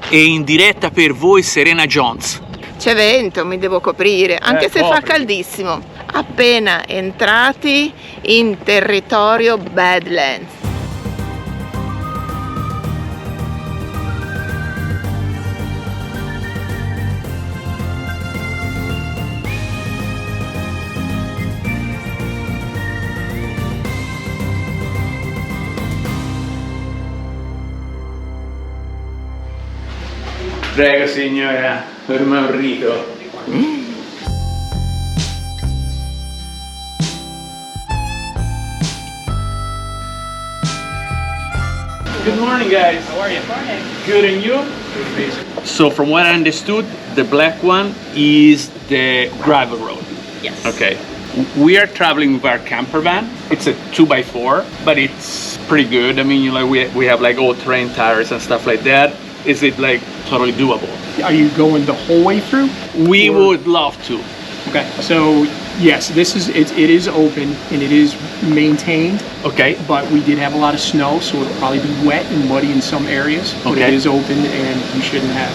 e in diretta per voi Serena Jones. C'è vento, mi devo coprire, anche se fa caldissimo. Appena entrati in territorio Badlands. Prego signora, per me è un rito. Good morning guys. How are you? Good, and you? So from what I understood, the black one is the gravel road. Yes. Okay. We are traveling with our camper van. It's a 2x4, but it's pretty good. I mean, you know, we have like all-terrain tires and stuff like that. Is it like totally doable? Are you going the whole way through? We would love to. Okay. So yes, it is open and it is maintained. Okay. But we did have a lot of snow, so it'll probably be wet and muddy in some areas. But Okay. it is open and you shouldn't have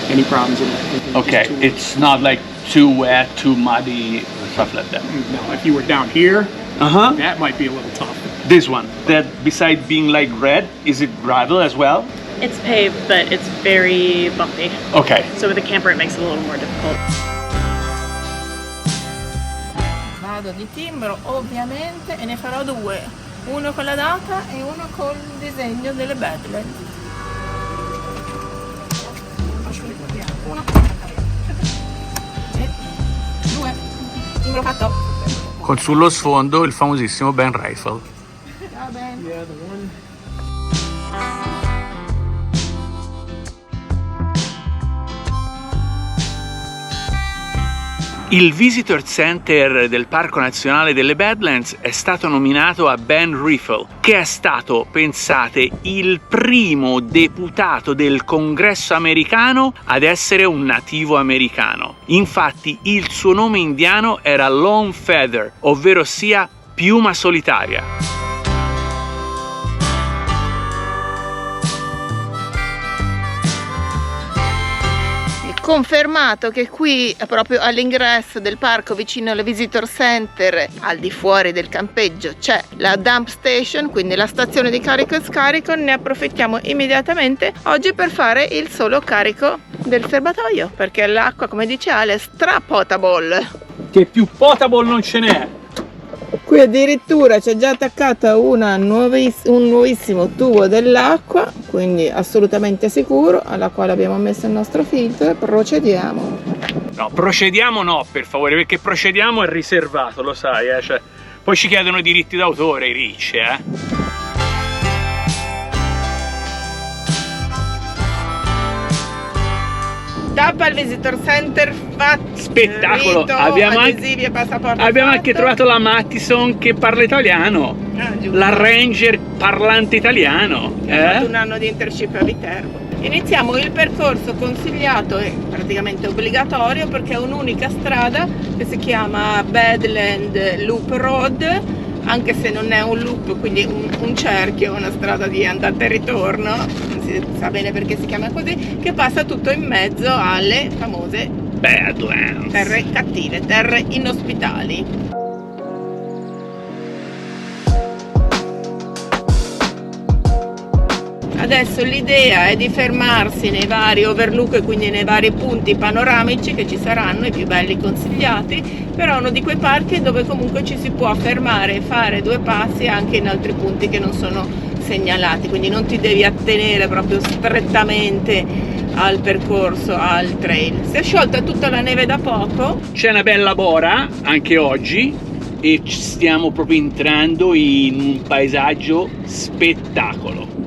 any problems in it. Okay. It's not like too wet, too muddy, stuff like that. No, if you were down here, Uh-huh. that might be a little tough. This one, that besides being like red, is it gravel as well? It's paved, but it's very bumpy. Okay. So with a camper, it makes it a little more difficult. Vado di timbro ovviamente e ne farò due, uno con la data e uno col disegno delle Badlands. Uno e due, timbro fatto. Con sullo sfondo il famosissimo Ben Rifle. Va bene. Yeah, the one. Il Visitor Center del Parco Nazionale delle Badlands è stato nominato a Ben Rifle, che è stato, pensate, il primo deputato del Congresso americano ad essere un nativo americano. Infatti il suo nome indiano era Lone Feather, ovvero sia piuma solitaria. Confermato che qui, proprio all'ingresso del parco vicino al Visitor Center, al di fuori del campeggio, c'è la dump station, quindi la stazione di carico e scarico. Ne approfittiamo immediatamente oggi per fare il solo carico del serbatoio, perché l'acqua, come dice Ale, è stra potable. Che più potable non ce n'è. Qui addirittura c'è già attaccata un nuovissimo tubo dell'acqua, quindi assolutamente sicuro, alla quale abbiamo messo il nostro filtro e procediamo. No, procediamo no, per favore, perché procediamo è riservato, lo sai, cioè, poi ci chiedono i diritti d'autore, i ricci, Tappa al Visitor Center, Spettacolo, rito, abbiamo adesivi e passaporto abbiamo fatto. anche trovato la Mattison che parla italiano, Giusto. la Ranger parlante italiano, Ho fatto un anno di internship a Viterbo. Iniziamo il percorso consigliato e praticamente obbligatorio, perché è un'unica strada che si chiama Badland Loop Road, anche se non è un loop, quindi un cerchio, una strada di andata e ritorno, non si sa bene perché si chiama così, che passa tutto in mezzo alle famose Badlands. terre cattive, terre inospitali. Adesso l'idea è di fermarsi nei vari overlook e quindi nei vari punti panoramici che ci saranno, i più belli consigliati, però uno di quei parchi dove comunque ci si può fermare e fare due passi anche in altri punti che non sono segnalati, quindi non ti devi attenere proprio strettamente al percorso, al trail. Si è sciolta tutta la neve da poco. C'è una bella bora anche oggi e ci stiamo proprio entrando in un paesaggio spettacolo.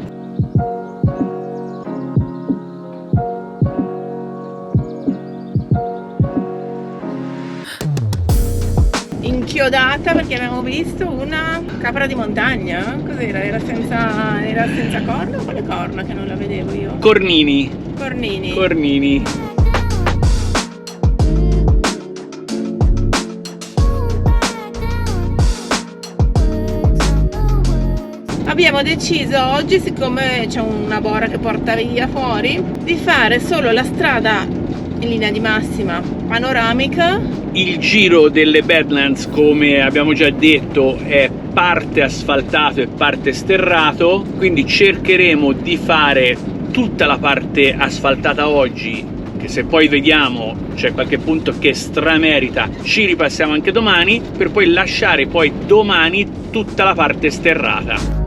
Inchiodata perché abbiamo visto una capra di montagna. Cos'era? Era senza corna o con le corna che non la vedevo io? Cornini. Cornini. abbiamo deciso oggi, siccome c'è una bora che porta via fuori, di fare solo la strada in linea di massima panoramica. Il giro delle Badlands, come abbiamo già detto, è parte asfaltato e parte sterrato, quindi cercheremo di fare tutta la parte asfaltata oggi, che se poi vediamo c'è qualche punto che stramerita, ci ripassiamo anche domani, per poi lasciare poi domani tutta la parte sterrata.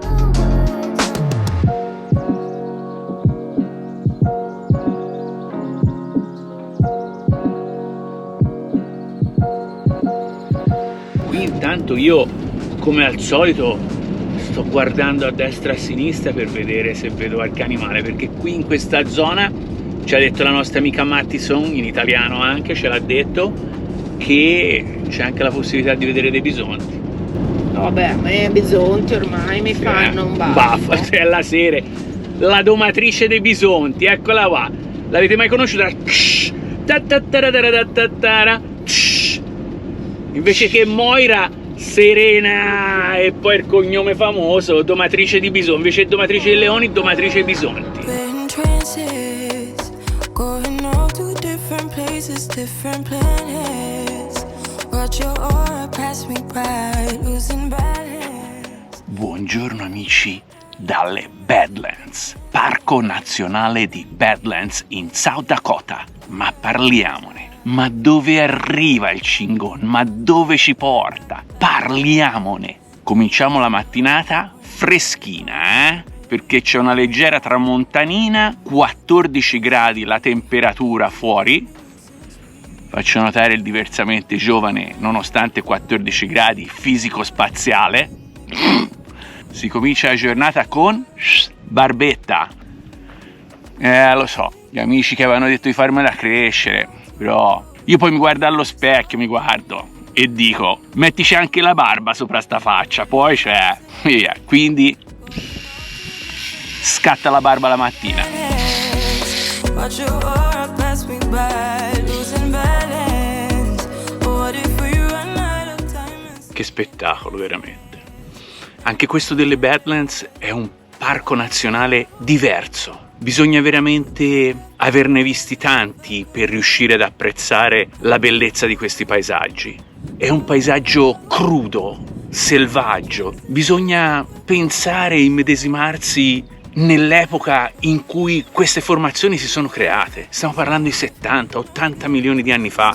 Qui intanto io, come al solito, sto guardando a destra e a sinistra per vedere se vedo qualche animale, perché qui in questa zona ci ha detto la nostra amica Mattison, in italiano anche, ce l'ha detto, che c'è anche la possibilità di vedere dei bisonti. No, vabbè, a me i bisonti ormai mi fanno un baffo. C'è la sera, la domatrice dei bisonti, eccola qua. L'avete mai conosciuta? Invece che Moira, Serena e poi il cognome famoso, domatrice di bisonti. Invece che domatrice di leoni, domatrice di bisonti. Buongiorno amici dalle Badlands, Parco Nazionale di Badlands in South Dakota. Ma parliamone. Ma dove arriva il Chingon? Ma dove ci porta? Parliamone. Cominciamo la mattinata freschina, perché c'è una leggera tramontanina, 14 gradi la temperatura fuori. Faccio notare il diversamente giovane, nonostante 14 gradi, fisico spaziale. Si comincia la giornata con barbetta. Lo so, gli amici che avevano detto di farmela crescere, però io poi mi guardo allo specchio, mi guardo e dico, mettici anche la barba sopra sta faccia, poi c'è, via. Quindi scatta la barba la mattina. Che spettacolo, veramente. Anche questo delle Badlands è un parco nazionale diverso. Bisogna veramente averne visti tanti per riuscire ad apprezzare la bellezza di questi paesaggi. È un paesaggio crudo, selvaggio. Bisogna pensare e immedesimarsi nell'epoca in cui queste formazioni si sono create. Stiamo parlando di 70-80 milioni di anni fa.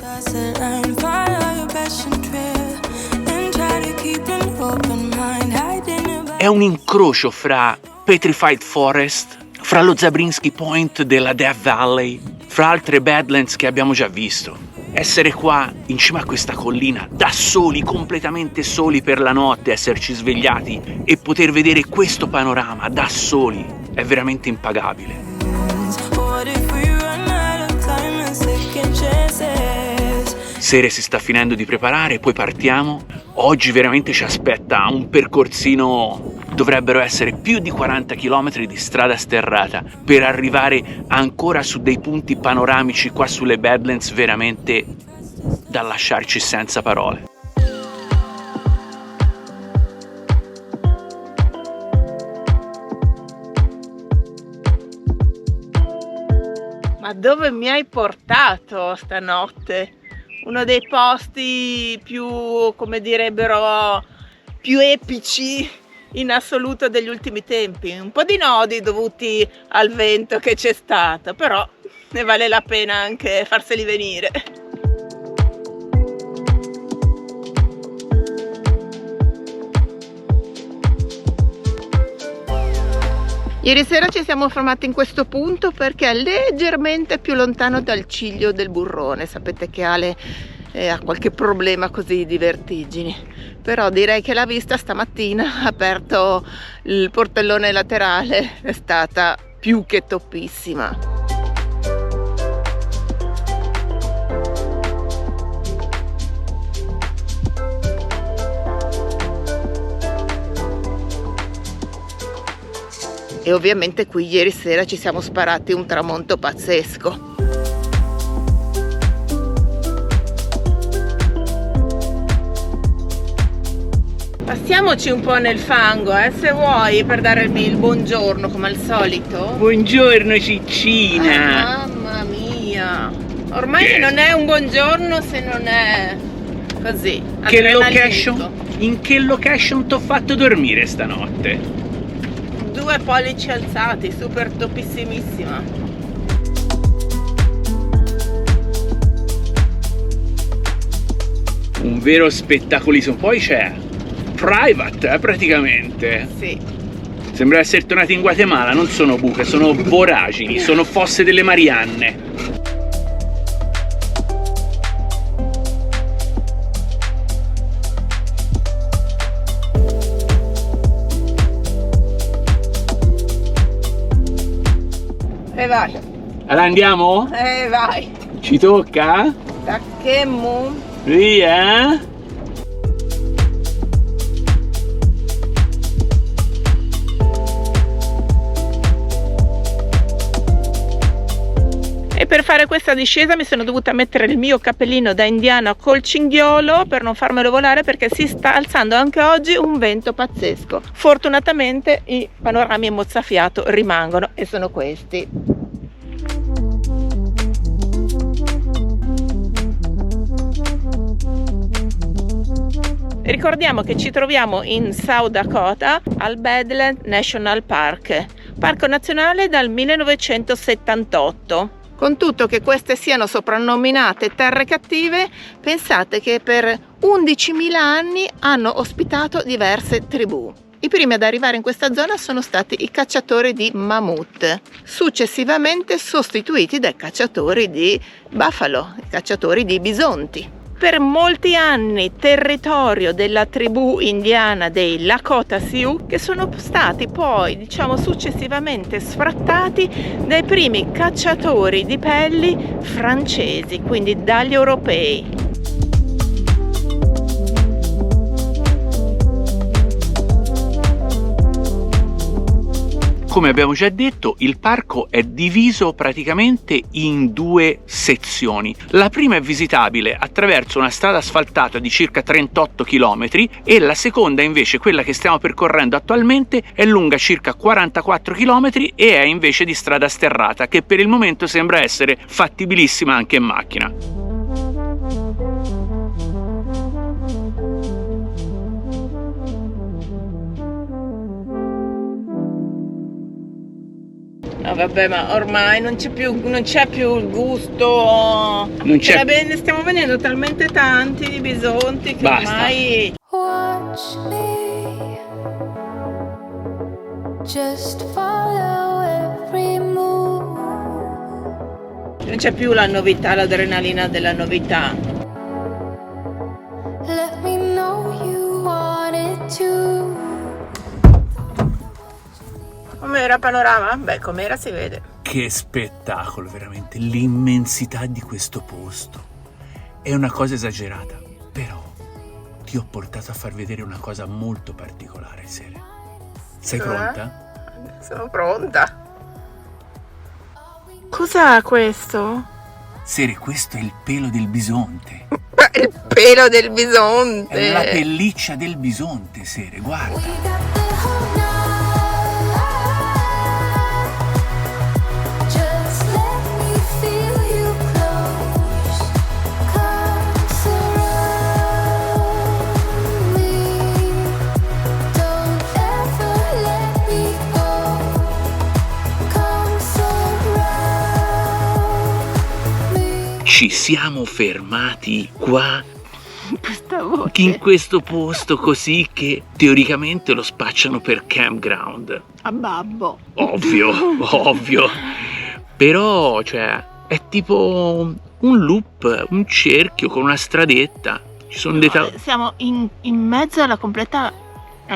È un incrocio fra Petrified Forest, fra lo Zabriskie Point della Death Valley, fra altre Badlands che abbiamo già visto. Essere qua in cima a questa collina, da soli, completamente soli per la notte, esserci svegliati e poter vedere questo panorama da soli, è veramente impagabile. Sere si sta finendo di preparare, poi partiamo. Oggi veramente ci aspetta un percorsino, dovrebbero essere più di 40 km di strada sterrata per arrivare ancora su dei punti panoramici qua sulle Badlands veramente da lasciarci senza parole. Ma dove mi hai portato stanotte? Uno dei posti più, come direbbero, più epici in assoluto degli ultimi tempi. Un po' di nodi dovuti al vento che c'è stato, però ne vale la pena anche farseli venire. Ieri sera ci siamo fermati in questo punto perché è leggermente più lontano dal ciglio del burrone. Sapete che Ale ha qualche problema così di vertigini, però direi che la vista stamattina, aperto il portellone laterale, è stata più che toppissima. E ovviamente qui ieri sera ci siamo sparati un tramonto pazzesco. Passiamoci un po' nel fango, se vuoi, per darmi il buongiorno come al solito. Buongiorno ciccina. Mamma mia. Ormai non è un buongiorno se non è così. In che location t'ho fatto dormire stanotte? 2 pollici alzati, super topissimissima. Un vero spettacolismo. Poi c'è private, praticamente. Sì. Sembra essere tornati in Guatemala. Non sono buche, sono voragini, sono fosse delle Marianne. E vai. Allora andiamo? Vai. Ci tocca? Tacchemmo. Via. E per fare questa discesa mi sono dovuta mettere il mio cappellino da indiana col cinghiolo per non farmelo volare, perché si sta alzando anche oggi un vento pazzesco. Fortunatamente i panorami a mozzafiato rimangono e sono questi. Ricordiamo che ci troviamo in South Dakota al Badlands National Park, parco nazionale dal 1978. Con tutto che queste siano soprannominate terre cattive, pensate che per 11.000 anni hanno ospitato diverse tribù. I primi ad arrivare in questa zona sono stati i cacciatori di mammut, successivamente sostituiti dai cacciatori di buffalo, i cacciatori di bisonti. Per molti anni territorio della tribù indiana dei Lakota Sioux, che sono stati poi, successivamente sfrattati dai primi cacciatori di pelli francesi, quindi dagli europei. Come abbiamo già detto, il parco è diviso praticamente in 2 sezioni. La prima è visitabile attraverso una strada asfaltata di circa 38 km e la seconda invece, quella che stiamo percorrendo attualmente, è lunga circa 44 km e è invece di strada sterrata, che per il momento sembra essere fattibilissima anche in macchina. No vabbè, ma ormai non c'è più il gusto. Non c'è. Ne stiamo vedendo talmente tanti di bisonti che basta. Ormai. Watch me, just follow every move. Non c'è più la novità, l'adrenalina della novità. Let me know you want it too. Com'era il panorama? Beh, com'era si vede. Che spettacolo, veramente, l'immensità di questo posto. È una cosa esagerata, però ti ho portato a far vedere una cosa molto particolare, Sere. Sei pronta? Sono pronta. Cos'è questo? Sere, questo è il pelo del bisonte. Il pelo del bisonte. È la pelliccia del bisonte, Sere, guarda. We got the whole night. Just let me feel you close. Come surround me. Don't ever let me go. Come surround me. Ci siamo fermati qua, Questa voce. in questo posto così, che teoricamente lo spacciano per campground. A babbo. Ovvio, ovvio. Però, è tipo un loop, un cerchio con una stradetta. Ci sono dei Siamo in mezzo alla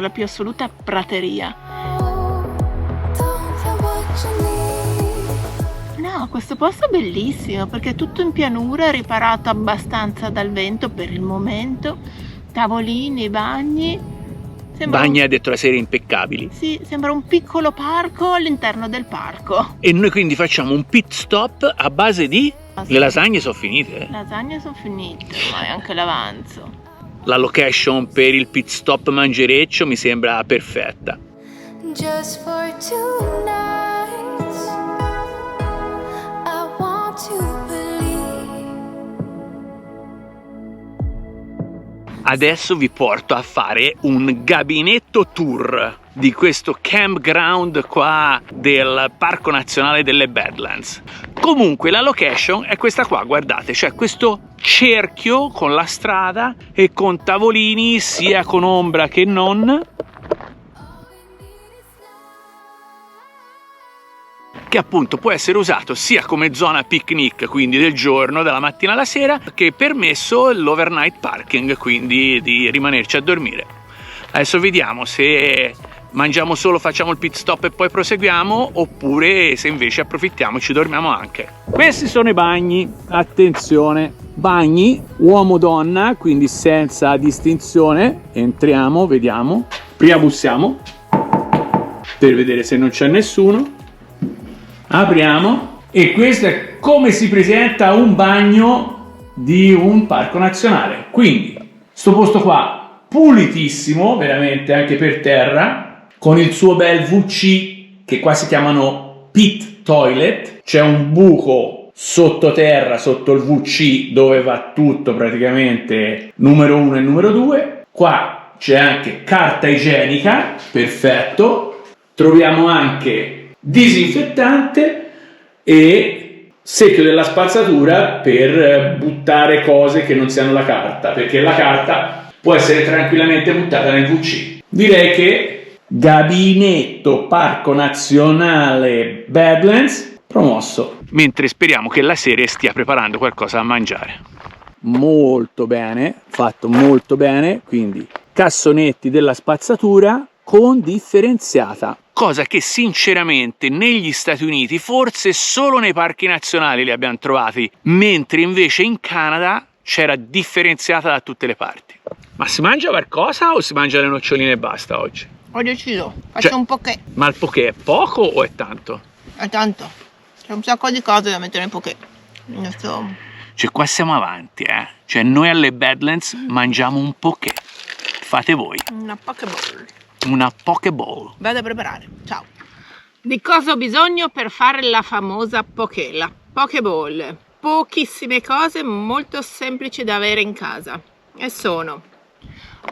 più assoluta prateria. Don't get what you need. No, questo posto è bellissimo perché è tutto in pianura, riparato abbastanza dal vento per il momento. Tavolini, bagni. bagni, ha detto la serie, impeccabili. Sì, sembra un piccolo parco all'interno del parco. E noi quindi facciamo un pit stop a base di... Le lasagne sono finite, Lasagne sono finite, ma è anche l'avanzo. la location per il pit stop mangereccio mi sembra perfetta. Just for 2 nights, I want to believe. Adesso vi porto a fare un gabinetto tour di questo campground qua del Parco Nazionale delle Badlands. Comunque la location è questa qua, guardate, c'è questo cerchio con la strada e con tavolini sia con ombra che non, che appunto può essere usato sia come zona picnic, quindi del giorno, dalla mattina alla sera, che permesso l'overnight parking, quindi di rimanerci a dormire. Adesso vediamo se mangiamo solo, facciamo il pit stop e poi proseguiamo, oppure se invece approfittiamo e ci dormiamo anche. Questi sono i bagni, attenzione, bagni uomo-donna, quindi senza distinzione. Entriamo, vediamo, prima bussiamo per vedere se non c'è nessuno. Apriamo e questo è come si presenta un bagno di un parco nazionale. Quindi sto posto qua pulitissimo, veramente, anche per terra, con il suo bel WC che qua si chiamano pit toilet. C'è un buco sottoterra sotto il WC dove va tutto praticamente, numero 1 e numero 2. Qua c'è anche carta igienica, perfetto. Troviamo anche disinfettante e secchio della spazzatura per buttare cose che non siano la carta, perché la carta può essere tranquillamente buttata nel WC. Direi che gabinetto Parco Nazionale Badlands promosso. Mentre speriamo che la serie stia preparando qualcosa da mangiare. Molto bene, fatto molto bene, quindi cassonetti della spazzatura con differenziata, cosa che sinceramente negli Stati Uniti forse solo nei parchi nazionali li abbiamo trovati, mentre invece in Canada c'era differenziata da tutte le parti. Ma si mangia qualcosa o si mangia le noccioline e basta oggi? Ho deciso, faccio un poké. Ma il poké è poco o è tanto? È tanto, c'è un sacco di cose da mettere in poké. Adesso... Cioè qua siamo avanti, Cioè noi alle Badlands mangiamo un poké. Fate voi. Una pokeball. Una pokeball. Vado a preparare, ciao. Di cosa ho bisogno per fare la famosa poké? La pokeball. Pochissime cose molto semplici da avere in casa. E sono: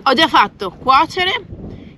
ho già fatto cuocere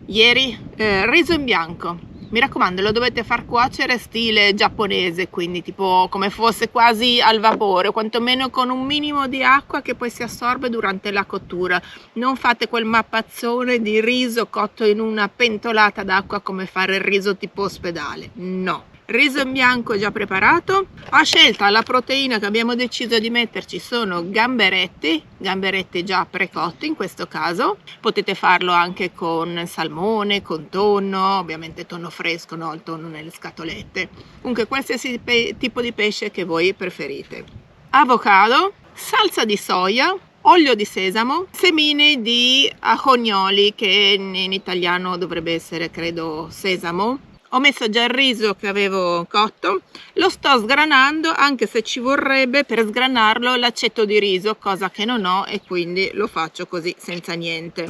ieri riso in bianco. Mi raccomando, lo dovete far cuocere stile giapponese, quindi tipo come fosse quasi al vapore, o quantomeno con un minimo di acqua che poi si assorbe durante la cottura. Non fate quel mappazzone di riso cotto in una pentolata d'acqua come fare il riso tipo ospedale. No. Riso in bianco già preparato. A scelta la proteina che abbiamo deciso di metterci sono gamberetti già precotti in questo caso. Potete farlo anche con salmone, con tonno, ovviamente tonno fresco, no, il tonno nelle scatolette. Comunque qualsiasi tipo di pesce che voi preferite. Avocado, salsa di soia, olio di sesamo, semini di ajognoli, che in italiano dovrebbe essere credo sesamo. Ho messo già il riso che avevo cotto, lo sto sgranando, anche se ci vorrebbe per sgranarlo l'aceto di riso, cosa che non ho, e quindi lo faccio così senza niente.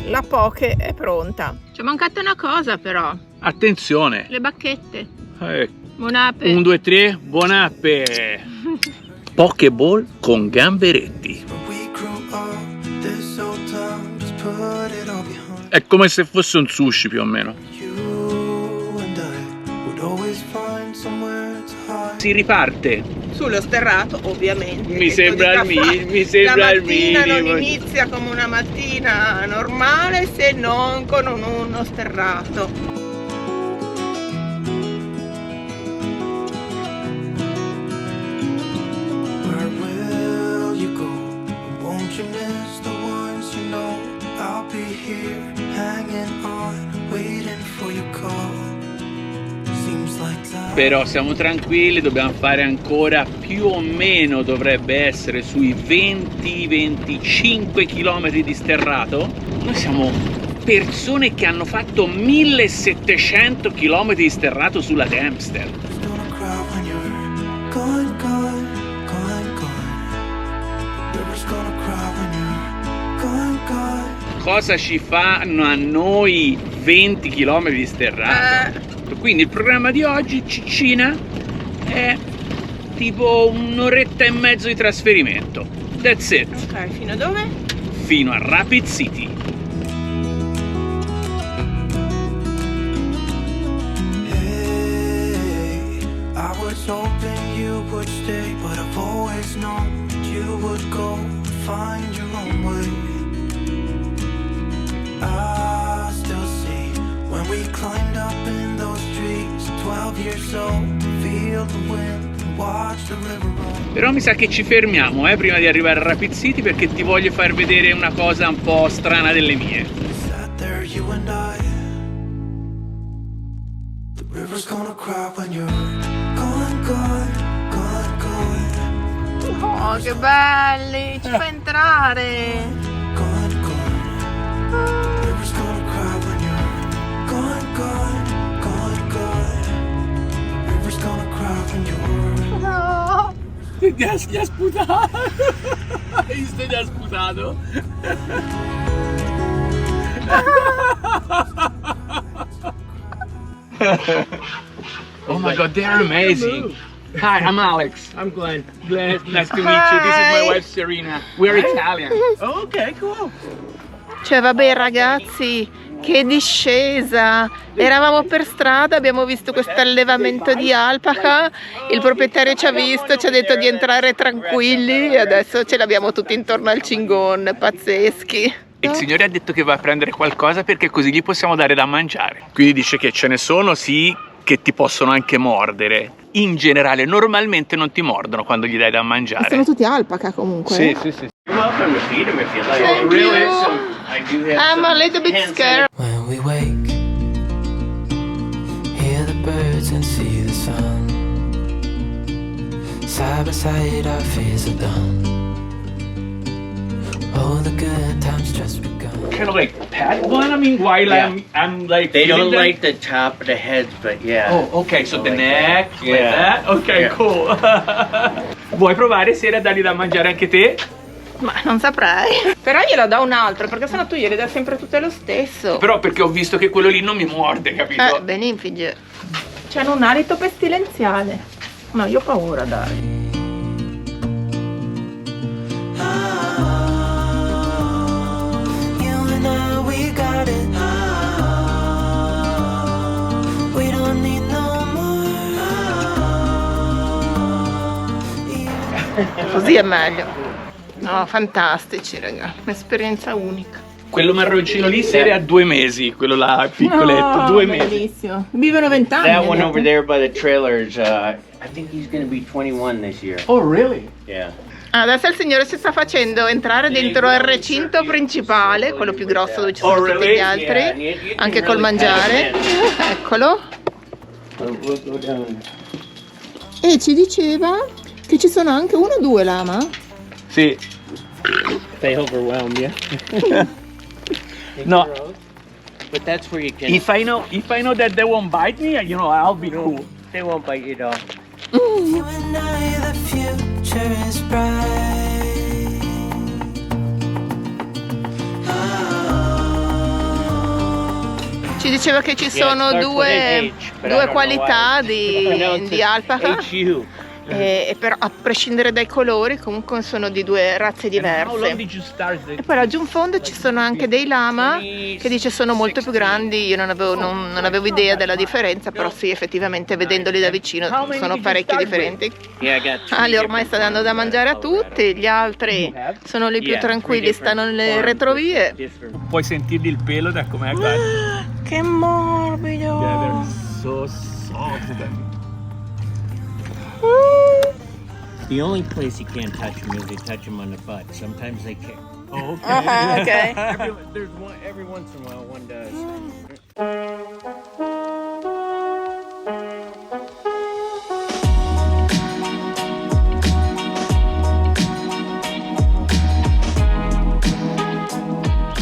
La poke è pronta. Ci è mancata una cosa però. Attenzione. Le bacchette. Buon ape. 1, 2, 3, buon ape. Pokeball con gamberetti. È come se fosse un sushi più o meno. Si riparte. Sullo sterrato, ovviamente. Mi sembra il minimo. La mattina non inizia come una mattina normale se non con uno sterrato. Hanging on, waiting for your call. Seems like time però siamo tranquilli, dobbiamo fare ancora più o meno, dovrebbe essere sui 20-25 km di sterrato. Noi siamo persone che hanno fatto 1700 km di sterrato sulla Dempster. Cosa ci fanno a noi 20 km di sterrato? Quindi il programma di oggi, Ciccina, è tipo un'oretta e mezzo di trasferimento. That's it. Ok, fino a dove? Fino a Rapid City. I was hoping you would stay, but I've always known you would go find your own way. I still see when we climbed up in those trees, 12 years old, feel the wind and watch the river roll. Però mi sa che ci fermiamo prima di arrivare a Rapid City, perché ti voglio far vedere una cosa un po' strana delle mie. Sat there, you and I. The river's gonna cry when you're gone, gone, gone, gone. Oh, che belli! Ci fa entrare! Gone, gone. The river's gonna cry when you're gone, gone, gone, gone. The river's gonna cry when you're. No! Ti ha sputato! Hai sputato? Oh my god, they're amazing! Hi, I'm Alex. I'm Glenn. Nice to meet you. This is my wife Serena. We're Italian. Oh, okay, cool. Cioè, vabbè, ragazzi, che discesa! Eravamo per strada, abbiamo visto questo allevamento di alpaca, il proprietario ci ha visto, ci ha detto di entrare tranquilli e adesso ce l'abbiamo tutti intorno al cingon, pazzeschi. Il signore ha detto che va a prendere qualcosa perché così gli possiamo dare da mangiare. Quindi dice che ce ne sono, sì, che ti possono anche mordere. In generale, normalmente non ti mordono quando gli dai da mangiare. Sono tutti alpaca comunque. Sì, sì, sì. You're welcome to feed them if you like. Thank Really? you. I do have I'm some a little bit hand scared. When we wake, hear the birds and see the sun. Side by side, our fears are done. Oh, the good times just begun. Kind of like pat one, I mean, while Yeah. I'm like They feeding don't them? like the top of the heads, but yeah. Oh, ok, so Don't the like neck, that. like Yeah. that? Ok, Yeah. cool. Vuoi provare sera a dargli da mangiare anche te? Ma non saprei. Però glielo do un altro, perché sennò tu glieli dai sempre tutte lo stesso. Però perché ho visto che quello lì non mi morde, capito? Benifige. C'hanno un alito pestilenziale. No, io ho paura, dai. You and I, we got it. We don't need no more. Così è meglio. No, fantastici, raga. Un'esperienza unica. Quello marroncino lì sera ha 2 mesi, quello là piccoletto, 2 mesi. Bellissimo. Vivono 20 anni. That one over there by the trailers, I think he's going to be 21 this year. Oh, really? Yeah. Adesso il signore si sta facendo entrare dentro il recinto principale, quello più grosso dove ci sono tutti gli altri, anche col mangiare. Eccolo. We'll go down. E ci diceva che ci sono anche 1 o 2 lama. Sì. They overwhelm you. No. But that's where you can. If I know that they won't bite me, you know, I'll be cool. They won't bite you, dog. You and I, the future is bright. Ci diceva che ci sono due qualità di alpaca. HU. E però a prescindere dai colori comunque sono di 2 razze diverse. E poi laggiù in fondo ci sono anche dei lama che dice sono molto più grandi. Io non avevo idea della differenza, però sì, effettivamente vedendoli da vicino sono parecchio differenti. Yeah, I got two Ali ormai different sta dando da mangiare a tutti, gli altri sono lì più tranquilli, stanno nelle retrovie. Puoi sentirgli il pelo da com'è, guarda. Che morbido! They're so soft. The only place you can't touch them is they touch them on the butt. Sometimes they kick. Oh, ok. Ok. Every once in a while one does.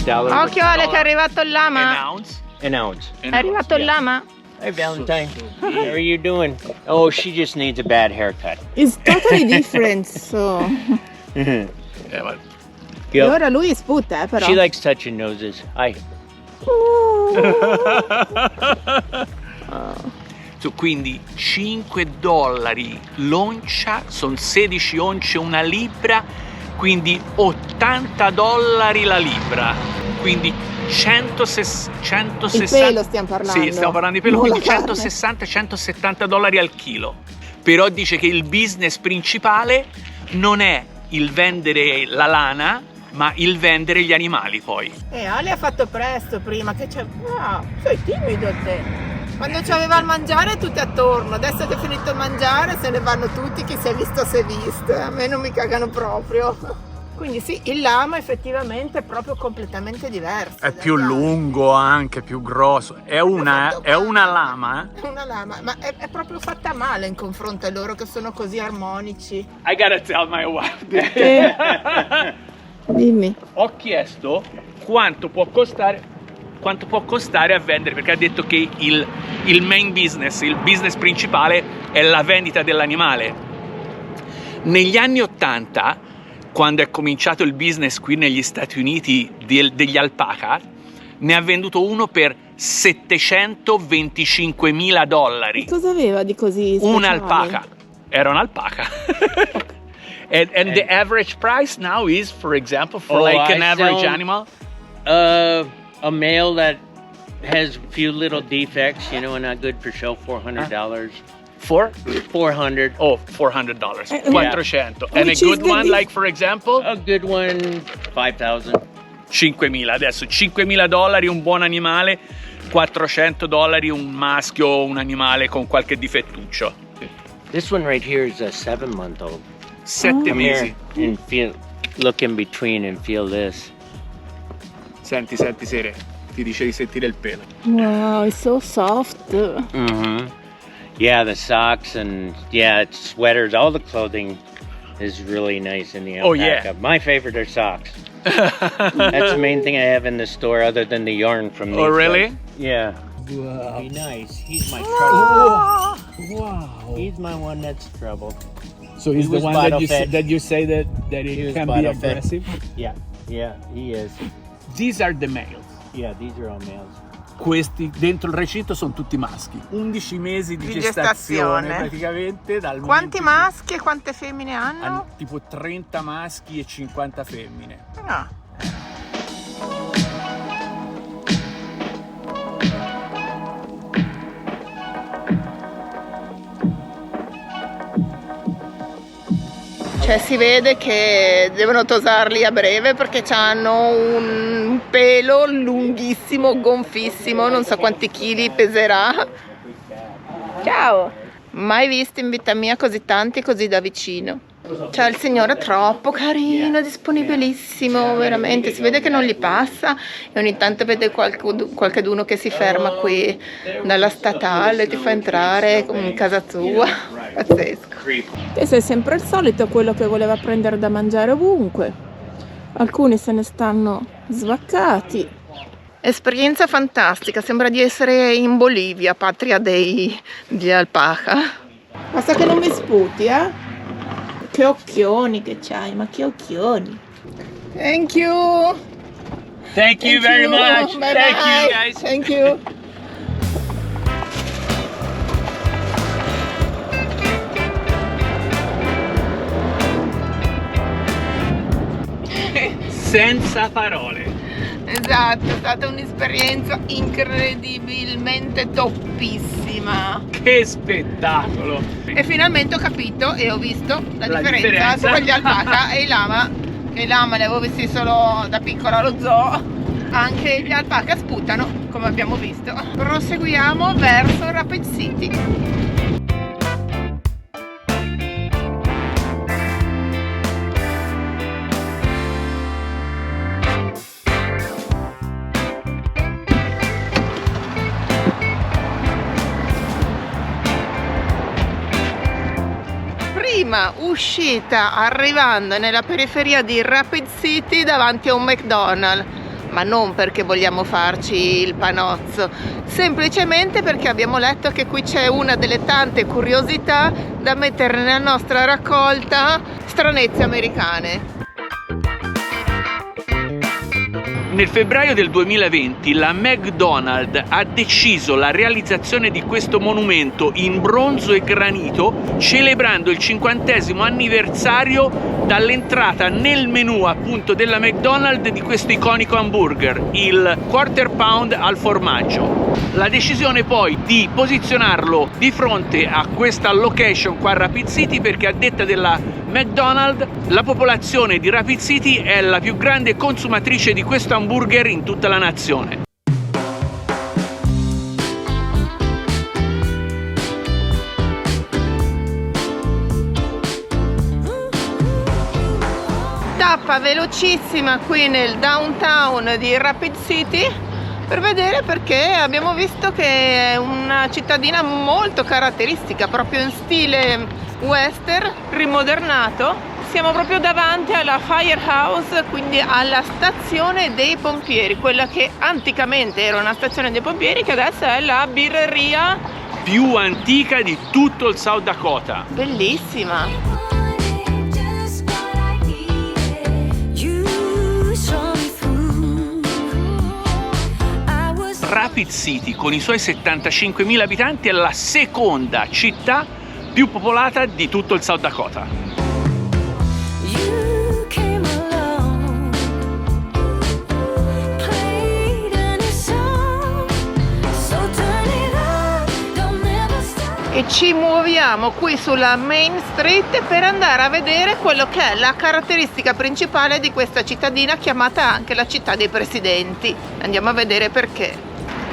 $1 Occhio Ale che è arrivato il lama. An ounce. an ounce. È arrivato il lama. Hey, Valentine. How are you doing? Oh, she just needs a bad haircut. It's totally different, so. Ma- E Yep. ora lui sputa, però. She likes touching noses. Hi. Quindi $5 l'oncia, sono 16 once una libra, quindi $80 la libra, quindi 160. Il pelo stiamo parlando. Sì, stiamo parlando di pelo, Non quindi la carne. $160-170 al chilo. Però dice che il business principale non è il vendere la lana, ma il vendere gli animali poi. Ale ha fatto presto prima che c'è. Ah, sei timido te. Quando c'aveva il mangiare tutti attorno, adesso che è finito il mangiare se ne vanno tutti, chi si è visto si è visto. A me non mi cagano proprio. Quindi sì, il lama effettivamente è proprio completamente diverso. È dagli più altri. lungo anche, più grosso. È una lama. È una lama, ma è proprio fatta male in confronto a loro che sono così armonici. I gotta tell my wife. Dimmi. Ho chiesto quanto può costare a vendere, perché ha detto che il main business, il business principale è la vendita dell'animale. Negli anni 80, quando è cominciato il business qui negli Stati Uniti degli alpaca, ne ha venduto uno per $725.000. Cosa aveva di così speciale? Un'alpaca. Era un'alpaca. And the average price now is, for example, for like an I average sell- animal? A male that has a few little defects, you know, and not good for show, $400. For? 400. Oh, $400. Yeah. 400. And a Which is good the one, dif- like for example? A good one, 5,000. 5.000. Adesso $5.000 un buon animale, $400 un maschio, un animale con qualche difettuccio. This one right here is a 7-month-old. 7 Come mesi. here and feel, look in between and feel this. Senti Sere, ti dice di sentire il pelo. Wow, it's so soft. Mm-hmm. Yeah, the socks and it's sweaters. All the clothing is really nice in the alpaca. Oh, yeah. My favorite are socks. That's the main thing I have in the store, other than the yarn from these. Oh, really? guys. Yeah. Wow. Be nice. He's my trouble. Wow. He's my one that's trouble. So he's He the was one bottle fed. that you say that He he was can be bottle fed. aggressive. Yeah, he is. These are the males. Yeah, these are all males. Questi dentro il recinto sono tutti maschi. 11 mesi di Di gestazione gestazione. praticamente dal Quanti momento maschi e quante femmine hanno? hanno tipo 30 maschi e 50 femmine. Ah. Cioè si vede che devono tosarli a breve perché hanno un pelo lunghissimo, gonfissimo, non so quanti chili peserà. Ciao! Mai visto in vita mia così tanti così da vicino. Cioè il signore è troppo carino, disponibilissimo, veramente, si vede che non gli passa e ogni tanto vede qualcheduno che si ferma qui dalla statale, ti fa entrare in casa tua, pazzesco. E sei sempre il solito, quello che voleva prendere da mangiare ovunque. Alcuni se ne stanno svaccati. Esperienza fantastica, sembra di essere in Bolivia, patria degli alpaca. Basta che non mi sputi, eh? Che occhioni che c'hai, ma che occhioni. Thank you. Thank you very much. Bye Thank bye. you guys. Thank you. Senza parole. Esatto, è stata un'esperienza incredibilmente toppissima. Che spettacolo. E finalmente ho capito e ho visto la La differenza differenza. tra gli alpaca e i lama. Che i lama li avevo visti solo da piccola allo zoo. Anche gli alpaca sputano, come abbiamo visto. Proseguiamo verso Rapid City. Prima uscita arrivando nella periferia di Rapid City davanti a un McDonald's. ma non perché vogliamo farci il panozzo, semplicemente perché abbiamo letto che qui c'è una delle tante curiosità da mettere nella nostra raccolta stranezze americane. Nel febbraio del 2020 la McDonald's ha deciso la realizzazione di questo monumento in bronzo e granito, celebrando il 50° anniversario dall'entrata nel menu appunto della McDonald's di questo iconico hamburger, il Quarter Pound al formaggio. La decisione poi di posizionarlo di fronte a questa location qua a Rapid City, perché a detta della McDonald's la popolazione di Rapid City è la più grande consumatrice di questo hamburger in tutta la nazione. Tappa velocissima qui nel downtown di Rapid City per vedere, perché abbiamo visto che è una cittadina molto caratteristica, proprio in stile western rimodernato. Siamo proprio davanti alla Firehouse, quindi alla stazione dei pompieri, quella che anticamente era una stazione dei pompieri, che adesso è la birreria Più antica di tutto il South Dakota. bellissima. Rapid City, con i suoi 75.000 abitanti, è la seconda città più popolata di tutto il South Dakota. E ci muoviamo qui sulla Main Street per andare a vedere quello che è la caratteristica principale di questa cittadina, chiamata anche la città dei presidenti. Andiamo a vedere perché.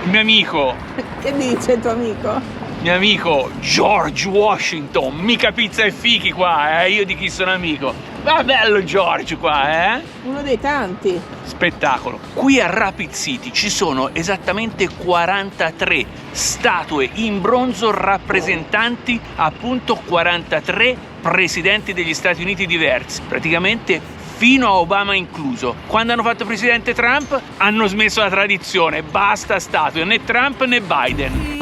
Mio amico, Che dice il tuo amico? mio amico George Washington, mica pizza e fichi qua, io di chi sono amico. Ma bello George qua, Uno dei tanti. Spettacolo. Qui a Rapid City ci sono esattamente 43 statue in bronzo rappresentanti appunto 43 presidenti degli Stati Uniti diversi, praticamente fino a Obama incluso. Quando hanno fatto presidente Trump hanno smesso la tradizione, basta statue, né Trump né Biden.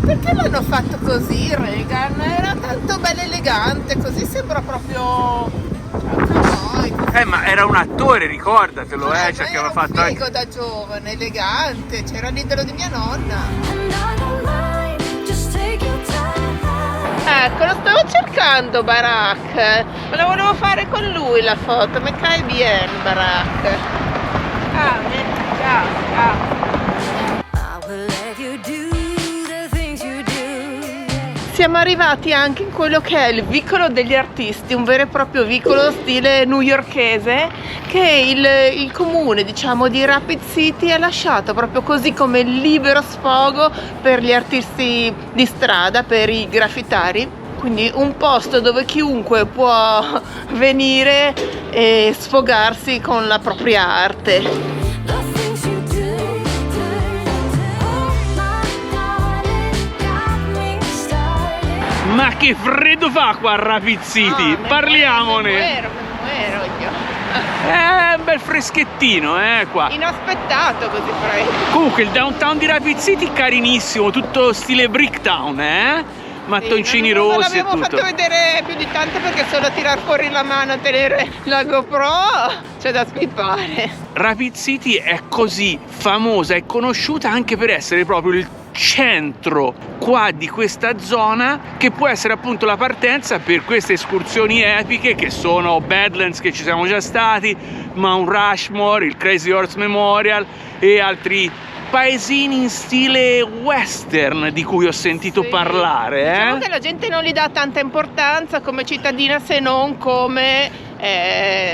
Perché l'hanno fatto così Reagan? Era tanto bello elegante, così sembra proprio Ma era un attore, ricordatelo, cioè che aveva fatto anche da giovane, elegante, c'era l'idolo di mia nonna. Ecco, lo stavo cercando Barack, me la volevo fare con lui la foto, mi cae bien Barack. Siamo arrivati anche in quello che è il vicolo degli artisti, un vero e proprio vicolo stile newyorkese che il comune, diciamo, di Rapid City ha lasciato proprio così come libero sfogo per gli artisti di strada, per i graffitari. Quindi un posto dove chiunque può venire e sfogarsi con la propria arte. Ma che freddo fa qua a Rapid City, parliamone! Mi muero io. È un bel freschettino, qua. Inaspettato così freddo. Comunque il downtown di Rapid City carinissimo, tutto stile Bricktown, mattoncini rossi e non l'avevo tutto. fatto vedere più di tanto perché solo a tirar fuori la mano a tenere la GoPro c'è da spippare. Rapid City è così famosa e conosciuta anche per essere proprio il centro qua di questa zona, che può essere appunto la partenza per queste escursioni epiche che sono Badlands, che ci siamo già stati, Mount Rushmore, il Crazy Horse Memorial e altri paesini in stile western di cui ho sentito parlare. Diciamo che la gente non gli dà tanta importanza come cittadina, se non come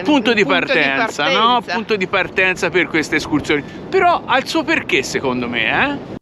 punto di partenza, no? Punto di partenza per queste escursioni. Però ha il suo perché, secondo me,